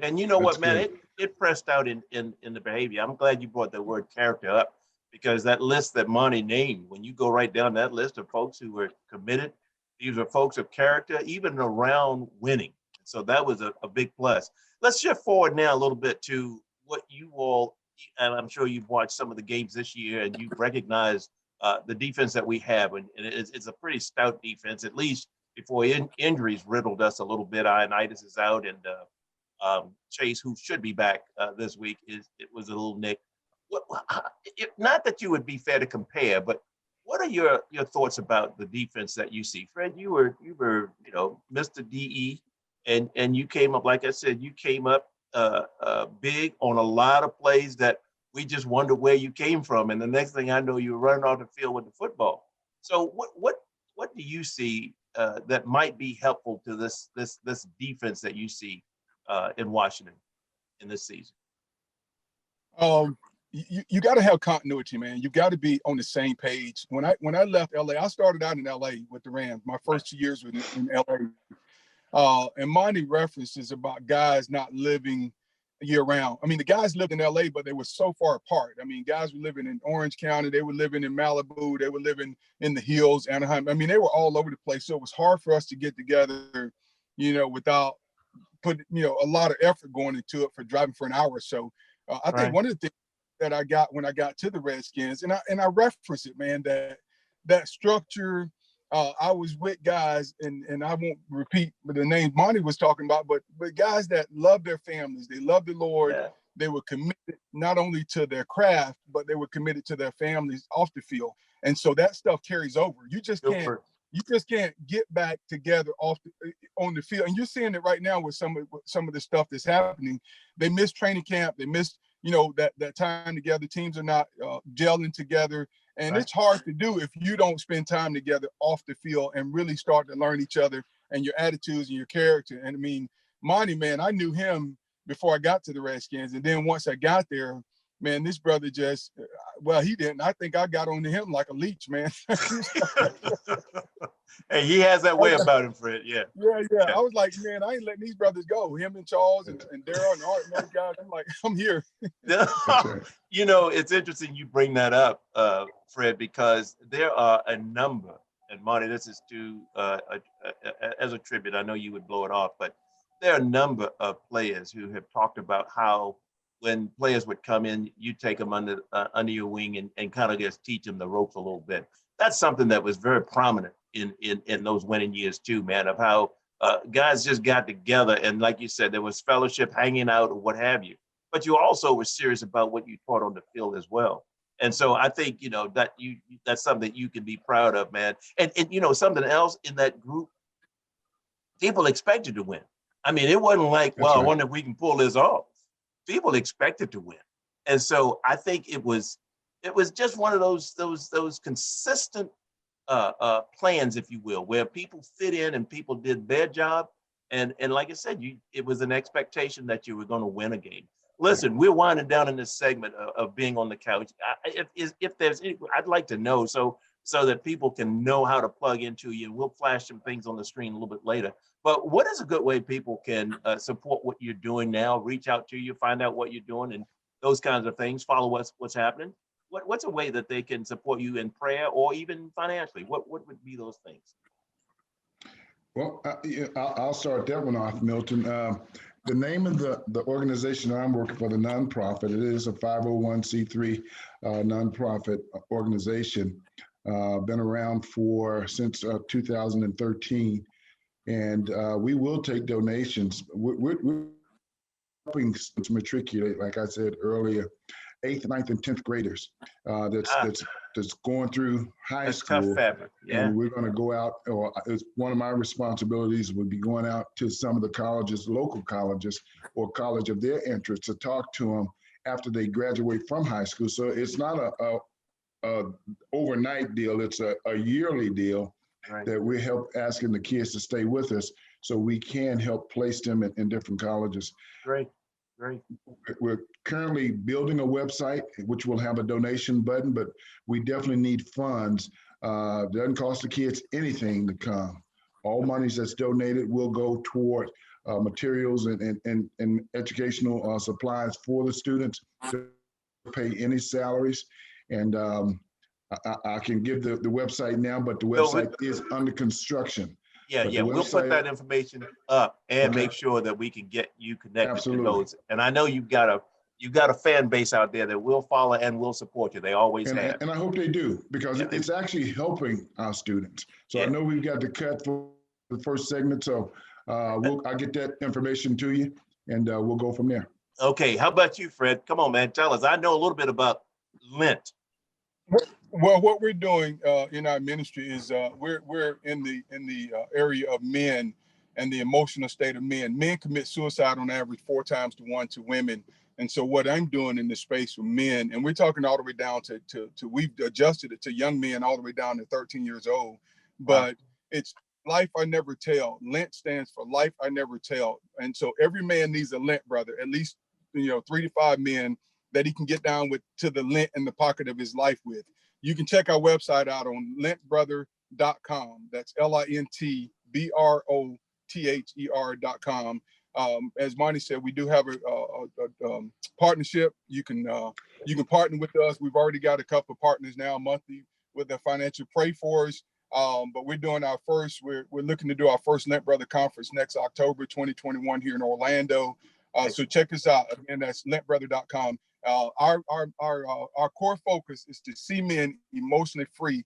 And you know what, man, it pressed out in the behavior. I'm glad you brought the word character up, because that list that Monty named, when you go right down that list of folks who were committed, these are folks of character, even around winning. So that was a big plus. Let's shift forward now a little bit to what you all, and I'm sure you've watched some of the games this year, and you've recognized the defense that we have. And it's a pretty stout defense, at least before injuries riddled us a little bit. Ioannidis is out, and Chase, who should be back this week, it was a little nick. Not that you would be fair to compare, but what are your thoughts about the defense that you see? Fred, you were you know, Mr. DE, and you came up, like I said, you came up big on a lot of plays that we just wonder where you came from. And the next thing I know, you were running off the field with the football. So what do you see that might be helpful to this defense that you see in Washington in this season? You got to have continuity, man. You got to be on the same page. When I left LA, I started out in LA with the Rams. My first 2 years was in LA. And Monty references about guys not living year round. I mean, the guys lived in LA, but they were so far apart. I mean, guys were living in Orange County, they were living in Malibu, they were living in the hills, Anaheim. I mean, they were all over the place. So it was hard for us to get together, you know, without putting, you know, a lot of effort going into it for driving for an hour or so. I think one of the things that I got when I got to the Redskins, and I reference it, man, that structure. I was with guys, and I won't repeat the names Monty was talking about, but guys that love their families, they love the Lord. Yeah. They were committed not only to their craft, but they were committed to their families off the field. And so that stuff carries over. You just can't get back together on the field. And you're seeing it right now with some of the stuff that's happening. They missed training camp. They missed, you know, that time together. Teams are not gelling together. And it's hard to do if you don't spend time together off the field and really start to learn each other and your attitudes and your character. And I mean, Monty, man, I knew him before I got to the Redskins. And then once I got there, man, this brother just, well, he didn't. I think I got onto him like a leech, man. Hey, he has that way about him, Fred. Yeah. I was like, man, I ain't letting these brothers go. Him and Charles and Daryl and Art and those guys. I'm like, I'm here. You know, it's interesting you bring that up, Fred, because there are a number, and Monty, this is to as a tribute. I know you would blow it off, but there are a number of players who have talked about how when players would come in, you take them under your wing and kind of just teach them the ropes a little bit. That's something that was very prominent in those winning years too, man, of how guys just got together. And like you said, there was fellowship, hanging out, or what have you. But you also were serious about what you taught on the field as well. And so I think, you know, that's something that you can be proud of, man. And you know, something else in that group, people expect you to win. I mean, it wasn't like, That's well, I right. wonder if we can pull this off. People expected to win. And so I think it was just one of those consistent plans, if you will, where people fit in and people did their job. And like I said, it was an expectation that you were going to win a game. Listen, we're winding down in this segment of being on the couch. If there's any, I'd like to know so that people can know how to plug into you. We'll flash some things on the screen a little bit later. But what is a good way people can support what you're doing now, reach out to you, find out what you're doing and those kinds of things, follow what's happening? What's a way that they can support you in prayer or even financially? What would be those things? Well, yeah, I'll start that one off, Milton. The name of the organization I'm working for, the nonprofit, it is a 501c3 nonprofit organization. Been around since 2013, and we will take donations. We're helping to matriculate, like I said earlier, 8th, 9th, and 10th graders that's going through high school. Tough fabric, yeah. And we're going to go out, or it's one of my responsibilities would be going out to some of the colleges, local colleges, or college of their interest to talk to them after they graduate from high school. So it's not a overnight deal. It's a yearly deal that we help asking the kids to stay with us so we can help place them in different colleges. Great. We're currently building a website, which will have a donation button, but we definitely need funds. Doesn't cost the kids anything to come. All monies that's donated will go toward materials and educational supplies for the students to pay any salaries. And I can give the website now, but the website is under construction. Yeah, we'll put that information up and make sure that we can get you connected to those. And I know you've got a fan base out there that will follow and will support you. They always have. And I hope they do, because it's actually helping our students. So I know we've got to cut for the first segment. So I'll get that information to you and we'll go from there. Okay, how about you, Fred? Come on, man, tell us. I know a little bit about Lent. Well, what we're doing in our ministry is we're in the area of men and the emotional state of men. Men commit suicide on average 4 times to 1 to women. And so what I'm doing in this space for men, and we're talking all the way down to we've adjusted it to young men all the way down to 13 years old. But it's Life I Never Tell. Lent stands for Life I Never Tell. And so every man needs a Lent brother, at least 3 to 5 men that he can get down with to the lint in the pocket of his life with. You can check our website out on lentbrother.com. That's LINTBROTHER.com. As Monty said, we do have a partnership. You can partner with us. We've already got a couple of partners now monthly with the financial pray for us. But we're doing we're looking to do our first Lent Brother Conference next October 2021 here in Orlando. So check us out. Again, that's lentbrother.com. Our core focus is to see men emotionally free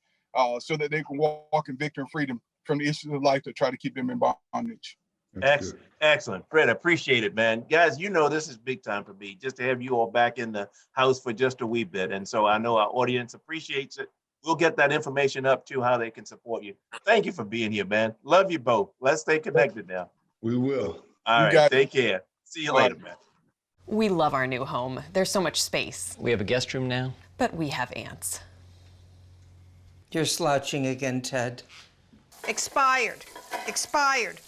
so that they can walk in victory and freedom from the issues of life that try to keep them in bondage. Excellent. Fred, appreciate it, man. Guys, this is big time for me, just to have you all back in the house for just a wee bit. And so I know our audience appreciates it. We'll get that information up to how they can support you. Thank you for being here, man. Love you both. Let's stay connected now. We will. All right, take care. See you later, man. We love our new home. There's so much space. We have a guest room now. But we have ants. You're slouching again, Ted. Expired. Expired.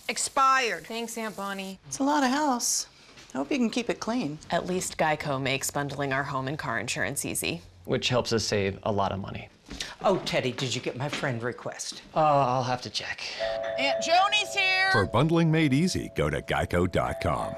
Expired. Thanks, Aunt Bonnie. It's a lot of house. I hope you can keep it clean. At least Geico makes bundling our home and car insurance easy. Which helps us save a lot of money. Oh, Teddy, did you get my friend request? I'll have to check. Aunt Joni's here. For bundling made easy, go to geico.com.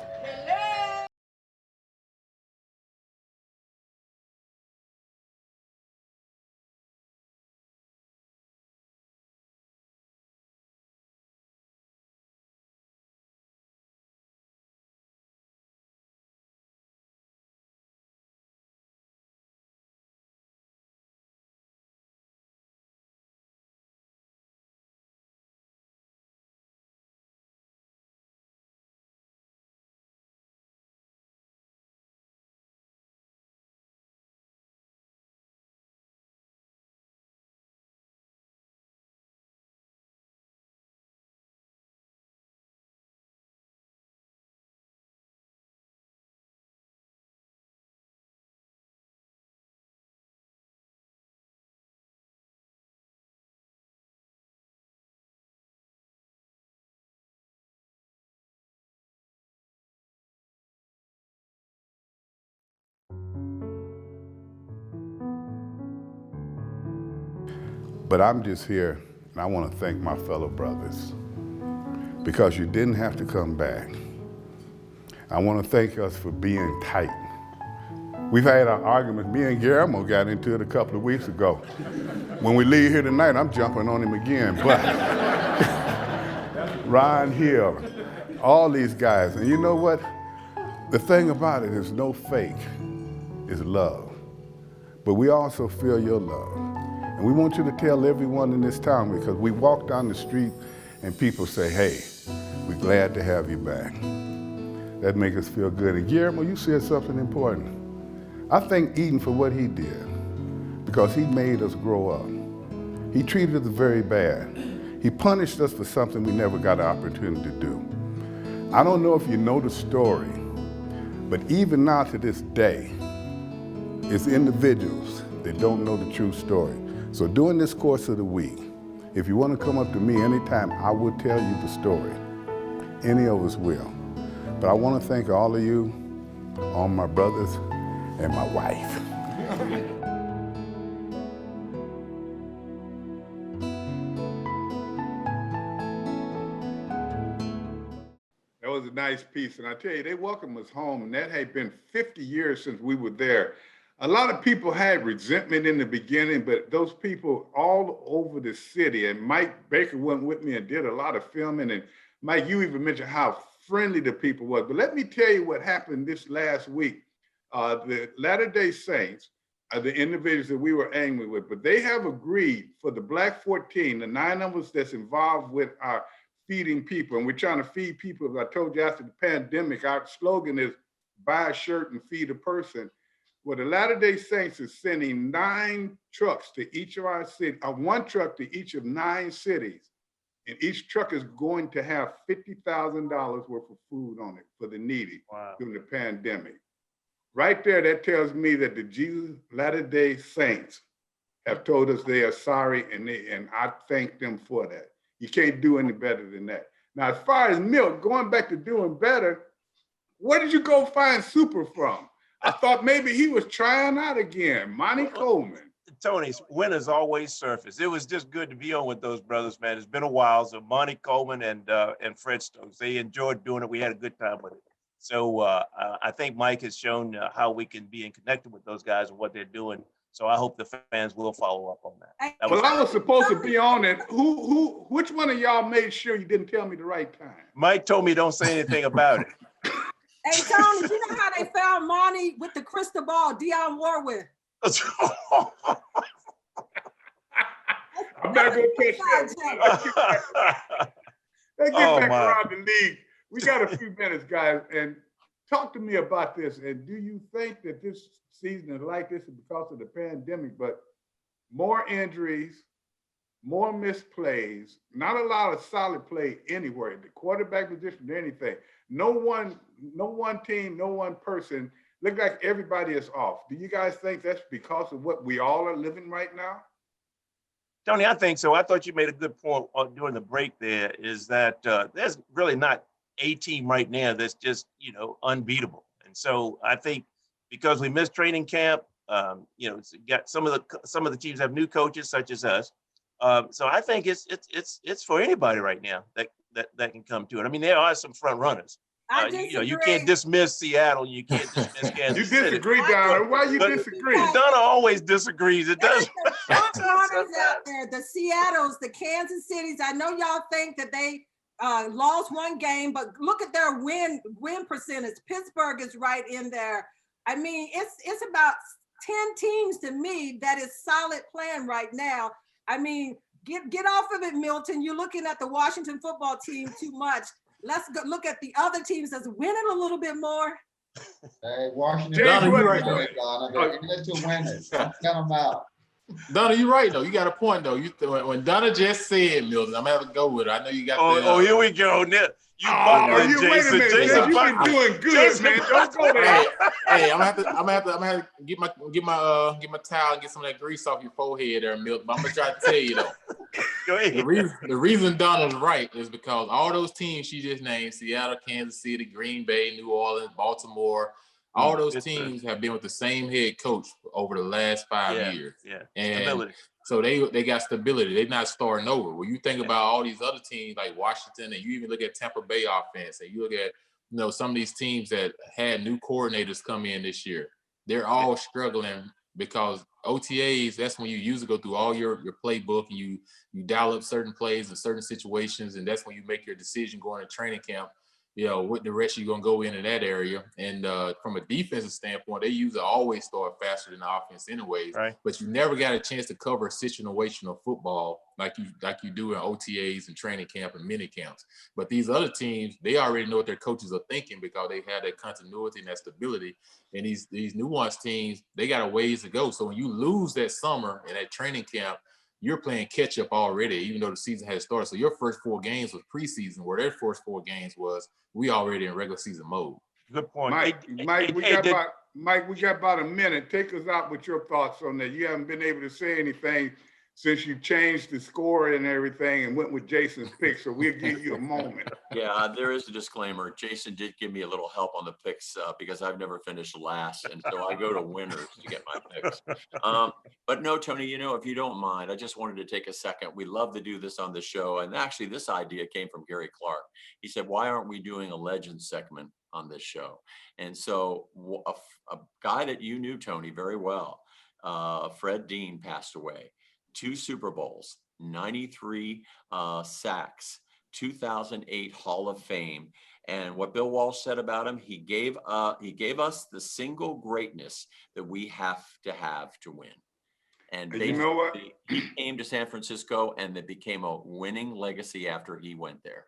But I'm just here, and I want to thank my fellow brothers because you didn't have to come back. I want to thank us for being tight. We've had our arguments. Me and Guillermo got into it a couple of weeks ago. When we leave here tonight, I'm jumping on him again. But Ryan Hill, all these guys, and you know what? The thing about it is no fake, it's love. But we also feel your love. And we want you to tell everyone in this town, because we walk down the street and people say, hey, we're glad to have you back. That makes us feel good. And Guillermo, you said something important. I thank Eden for what he did, because he made us grow up. He treated us very bad. He punished us for something we never got an opportunity to do. I don't know if you know the story, but even now to this day, it's individuals that don't know the true story. So during this course of the week, if you want to come up to me anytime, I will tell you the story. Any of us will. But I want to thank all of you, all my brothers, and my wife. That was a nice piece. And I tell you, they welcomed us home, and that had been 50 years since we were there. A lot of people had resentment in the beginning, but those people all over the city, and Mike Baker went with me and did a lot of filming. And Mike, you even mentioned how friendly the people were. But let me tell you what happened this last week. The Latter-day Saints are the individuals that we were angry with, but they have agreed for the Black 14, the 9 of us that's involved with our feeding people, and we're trying to feed people. As I told you, after the pandemic, our slogan is buy a shirt and feed a person. Well, the Latter-day Saints is sending 9 trucks to each of our cities, 1 truck to each of 9 cities. And each truck is going to have $50,000 worth of food on it for the needy during the pandemic. Right there, that tells me that the Jesus Latter-day Saints have told us they are sorry, and I thank them for that. You can't do any better than that. Now, as far as Milk, going back to doing better, where did you go find Super from? I thought maybe he was trying out again. Monty Coleman. Tony, winners always surface. It was just good to be on with those brothers, man. It's been a while. So Monty Coleman and Fred Stokes, they enjoyed doing it. We had a good time with it. So I think Mike has shown how we can be connected with those guys and what they're doing. So I hope the fans will follow up on that. I was supposed to be on it. Which one of y'all made sure you didn't tell me the right time? Mike told me don't say anything about it. Hey, Tony, you know how they found Monty with the crystal ball, Dionne Warwick? I'm not going to touch that. Let's get back around the league. We got a few minutes, guys, and talk to me about this. And do you think that this season is like this because of the pandemic, but more injuries, more missed plays, not a lot of solid play anywhere, the quarterback position, anything. No one team, no one person, look like everybody is off. Do you guys think that's because of what we all are living right now? Tony, I think so. I thought you made a good point during the break there, is that there's really not a team right now that's just, unbeatable. And so I think because we missed training camp, got some of the teams have new coaches such as us. So I think it's for anybody right now that can come to it. I mean, there are some front runners. You can't dismiss Seattle. You can't dismiss Kansas City. You disagree, Donna. Why you disagree? Donna always disagrees. It does. Front runners out there, the Seattles, the Kansas Cities. I know y'all think that they lost one game, but look at their win percentage. Pittsburgh is right in there. I mean, it's about 10 teams to me that is solid playing right now. I mean, get off of it, Milton. You're looking at the Washington football team too much. Let's go look at the other teams that's winning a little bit more. Hey, Washington. Donna, you're right. They're into winners. Count them out. Donna, you're right though. You got a point though. When Donna just said, Milton, I'm gonna have to go with her. I know you got. Here we go. You buckling, Jason. Wait a minute, Jason, you've been doing good, man. Don't go there. Hey, I'm gonna have to get my towel and get some of that grease off your forehead there, Milton. But I'm gonna try to tell you though. Go ahead. The reason Donna's right is because all those teams she just named, Seattle, Kansas City, Green Bay, New Orleans, Baltimore, all those teams have been with the same head coach over the last 5 years. Yeah. And So they got stability. They're not starting over. When you think about all these other teams like Washington, and you even look at Tampa Bay offense, and you look at some of these teams that had new coordinators come in this year, they're all struggling because OTAs, that's when you usually go through all your playbook and you dial up certain plays in certain situations, and that's when you make your decision going to training camp, what direction you're going to go in that area. And from a defensive standpoint, they usually always start faster than the offense anyways, right. But you never got a chance to cover situational football like you do in OTAs and training camp and mini camps. But these other teams, they already know what their coaches are thinking because they have that continuity and that stability. And these nuanced teams, they got a ways to go. So when you lose that summer in that training camp, you're playing catch up already, even though the season had started. So your first 4 games was preseason, where their first 4 games was we already in regular season mode. Good point. Mike, we got about a minute. Take us out with your thoughts on that. You haven't been able to say anything since you changed the score and everything and went with Jason's pick, so we'll give you a moment. Yeah, there is a disclaimer. Jason did give me a little help on the picks because I've never finished last, and so I go to winners to get my picks. But no, Tony, if you don't mind, I just wanted to take a second. We love to do this on the show, and actually this idea came from Gary Clark. He said, why aren't we doing a Legends segment on this show? And so a guy that you knew, Tony, very well, Fred Dean, passed away. 2 Super Bowls, 93 sacks, 2008 Hall of Fame. And what Bill Walsh said about him, he gave us the single greatness that we have to win. And you know what? He came to San Francisco, and it became a winning legacy after he went there.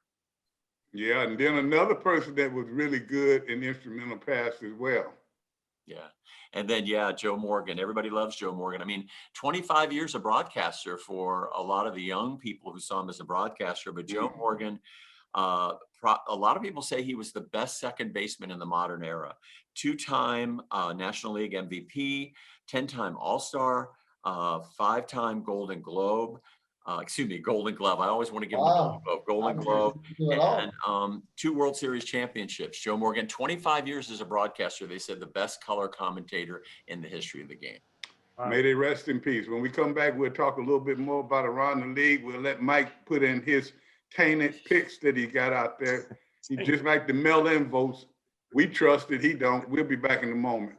Yeah, and then another person that was really good and instrumental passed as well. Yeah. And then, Joe Morgan. Everybody loves Joe Morgan. I mean, 25 years a broadcaster for a lot of the young people who saw him as a broadcaster. But Joe Morgan, a lot of people say he was the best second baseman in the modern era. 2-time National League MVP, 10-time All-Star, 5-time Golden Globe. Golden Glove. I always want to give him a Golden Globe. And 2 World Series championships. Joe Morgan, 25 years as a broadcaster. They said the best color commentator in the history of the game. Wow. May they rest in peace. When we come back, we'll talk a little bit more about around the league. We'll let Mike put in his tainted picks that he got out there. He just like the mail-in votes. We trust it. He don't. We'll be back in a moment.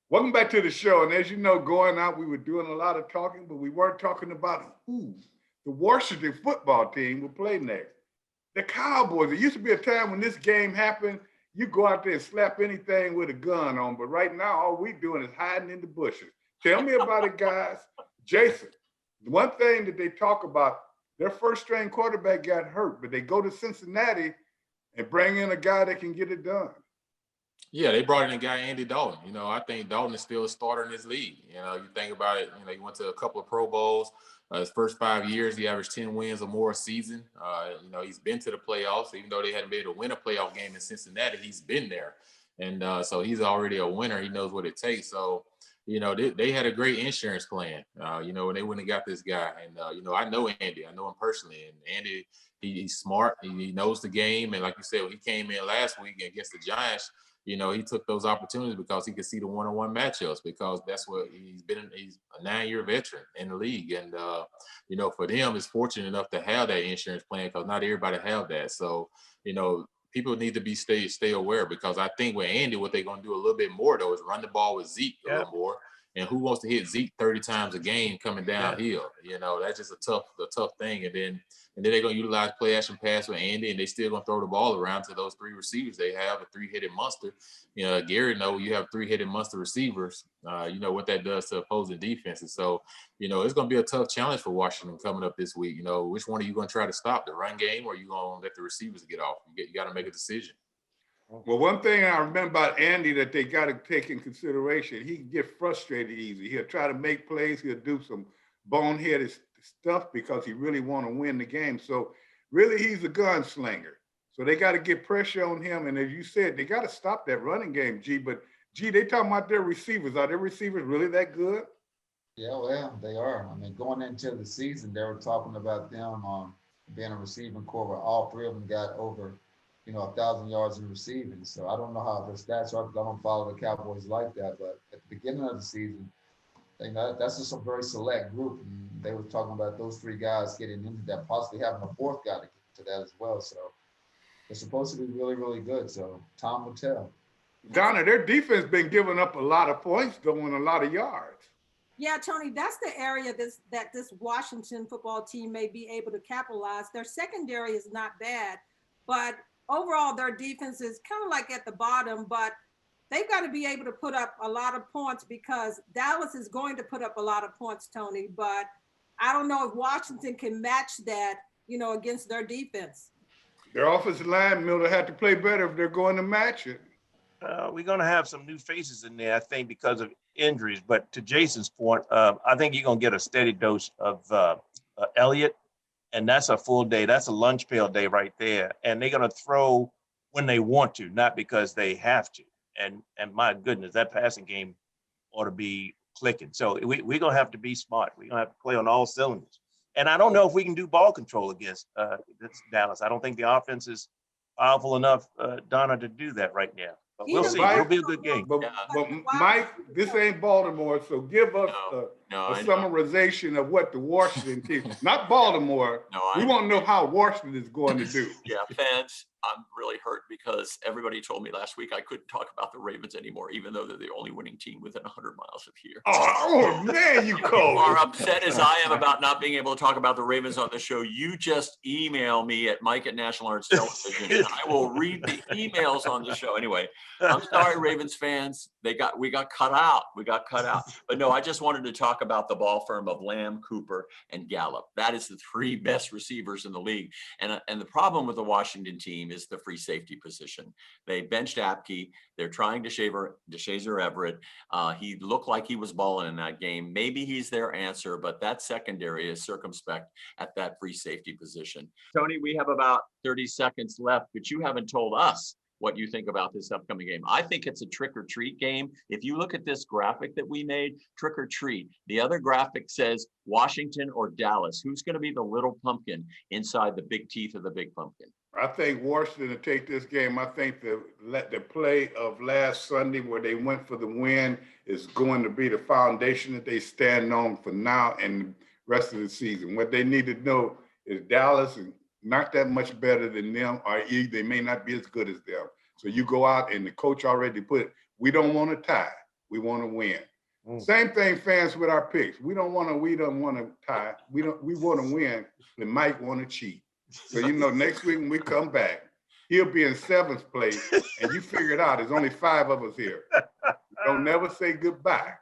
Welcome back to the show. And as you know, going out, we were doing a lot of talking, but we weren't talking about who the Washington football team will play next. The Cowboys. It used to be a time when this game happened, you go out there and slap anything with a gun on. But right now, all we doing is hiding in the bushes. Tell me about it, guys. Jason, the one thing that they talk about, their first string quarterback got hurt, but they go to Cincinnati and bring in a guy that can get it done. Yeah, they brought in a guy, Andy Dalton. I think Dalton is still a starter in this league. You think about it, he went to a couple of Pro Bowls. His first 5 years, he averaged 10 wins or more a season. He's been to the playoffs, even though they hadn't been able to win a playoff game in Cincinnati. He's been there. And so he's already a winner. He knows what it takes. So, they had a great insurance plan, when they went and got this guy. And, I know Andy. I know him personally. And Andy, he's smart. He knows the game. And like you said, when he came in last week against the Giants, he took those opportunities because he could see the one-on-one matchups, because that's what he's a 9-year veteran in the league. And, for them, it's fortunate enough to have that insurance plan because not everybody have that. So, people need to stay aware, because I think with Andy, what they're going to do a little bit more, though, is run the ball with Zeke a little more. And who wants to hit Zeke 30 times a game coming downhill? You know, that's just a tough thing. And then they're going to utilize play action pass with Andy, and they still going to throw the ball around to those three receivers. They have a three-headed monster. You know, Gary know you have three-headed monster receivers. You know what that does to opposing defenses. So, you know, it's going to be a tough challenge for Washington coming up this week. You know, which one are you going to try to stop, the run game, or are you going to let the receivers get off? You got to make a decision. Well, one thing I remember about Andy that they got to take in consideration, he can get frustrated easy. He'll try to make plays. He'll do some boneheaded stuff because he really want to win the game. So really, he's a gunslinger. So they got to get pressure on him. And as you said, they got to stop that running game, G. But, G, they talking about their receivers. Are their receivers really that good? Yeah, well, they are. I mean, going into the season, they were talking about them being a receiving core where all three of them got over 1,000 yards in receiving. So I don't know how their stats are because I don't follow the Cowboys like that. But at the beginning of the season, that's just a very select group. And they were talking about those three guys getting into that, possibly having a fourth guy to get to that as well. So they're supposed to be really, really good. So time will tell. Donna, their defense been giving up a lot of points, throwing a lot of yards. Yeah, Tony, that's the area that this Washington football team may be able to capitalize. Their secondary is not bad, but overall, their defense is kind of like at the bottom, but they've got to be able to put up a lot of points because Dallas is going to put up a lot of points, Tony. But I don't know if Washington can match that, against their defense. Their offensive line, Miller, had to play better if they're going to match it. We're going to have some new faces in there, I think, because of injuries. But to Jason's point, I think you're going to get a steady dose of Elliott. And that's a full day. That's a lunch pail day right there. And they're going to throw when they want to, not because they have to. And my goodness, that passing game ought to be clicking. So we're going to have to be smart. We're going to have to play on all cylinders. And I don't know if we can do ball control against Dallas. I don't think the offense is powerful enough, Donna, to do that right now. But we'll see. It'll be a good game. But Mike, this ain't Baltimore, so give us a summarization of what the Washington team, not Baltimore. We want to know how Washington is going to do. Yeah, fans, I'm really hurt because everybody told me last week I couldn't talk about the Ravens anymore, even though they're the only winning team within 100 miles of here. Oh man, you cold. Are upset as I am about not being able to talk about the Ravens on the show. You just email me at Mike@National Arts Television, and I will read the emails on the show. Anyway, I'm sorry, Ravens fans. We got cut out. But no, I just wanted to talk about the ball firm of Lamb, Cooper, and Gallup. That is the three best receivers in the league. And the problem with the Washington team is the free safety position. They benched Apke. They're trying to Shazer Everett. He looked like he was balling in that game. Maybe he's their answer, but that secondary is circumspect at that free safety position. Tony, we have about 30 seconds left, but you haven't told us what you think about this upcoming game. I think it's a trick or treat game. If you look at this graphic that we made, trick or treat. The other graphic says Washington or Dallas. Who's going to be the little pumpkin inside the big teeth of the big pumpkin? I think Washington to take this game. I think the play of last Sunday where they went for the win is going to be the foundation that they stand on for now and the rest of the season. What they need to know is Dallas is not that much better than them, or they may not be as good as them. So you go out and the coach already put it, we don't want to tie, we want to win. Same thing, fans, with our picks. We don't want to tie. We want to win. And Mike want to cheat. So next week when we come back, he'll be in 7th place, and you figure it out. There's only 5 of us here. Don't never say goodbye.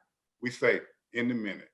We say in the minute.